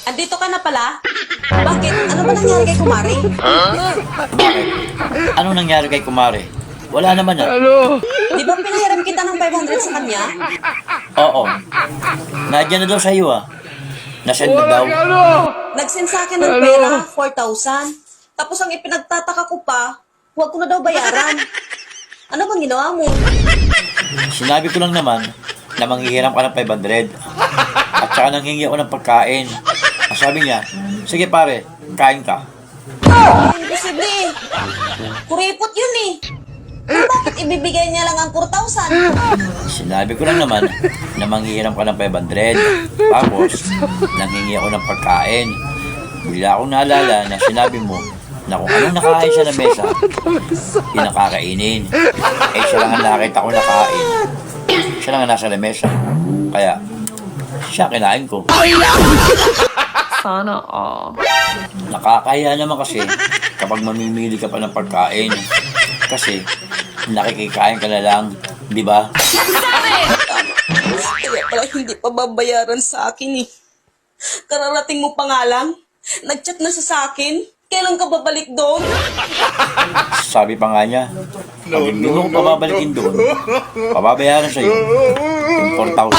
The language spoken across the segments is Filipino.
Andito ka na pala? Bakit? Ano ba nangyari kay Kumari? Bakit? Anong nangyari kay Kumare? Wala naman ah. Di ba pinahiram kita ng 500 sa kanya? Oo. Nadyan na daw sa'yo ah. Nasend na daw. Nag-send sa akin ng pera, 4,000. Tapos ang ipinagtataka ko pa, huwag ko na daw bayaran. Ano bang ginawa mo? Sinabi ko lang naman na manghihiram ka ng 500. At saka nanghingi ako ng pagkain. Ang sabi niya, sige pare, kain ka. Imposible eh. Kuripot yun eh. Pero bakit ibibigay niya lang ang 4,000? Sinabi ko lang naman na manghihiram ka ng 500. Tapos, nanghingi ako ng pagkain. Bigla akong naalala na sinabi mo na kung anong nakain siya ng mesa, yun ang kakainin. Eh, siya lang ang nakita ko nakain. Siya lang ang nasa lamesa. Kaya, siya kinain ko. Sana all. Nakakahiya naman kasi kapag mamimili ka pa ng pagkain. Kasi, nakikikain ka na lang, di ba? Kaya pala hindi pa babayaran sa akin eh. Kararating mo pa nga lang. Nag-chat na sa akin. Kailan ka babalik doon? Sabi pa nga niya, pag hindi mo ko pababalikin doon, pababayaran sa'yo yung 4,000.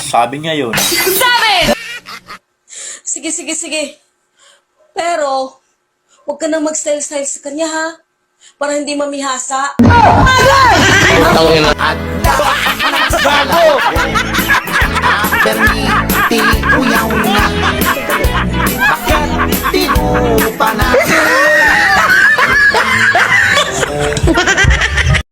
Sabi niya yun. Sige, sige, sige. Pero, huwag ka nang mag-style-style sa kanya ha. Para hindi mamihasa. Permiti uyaw na. Bakit di mo pa na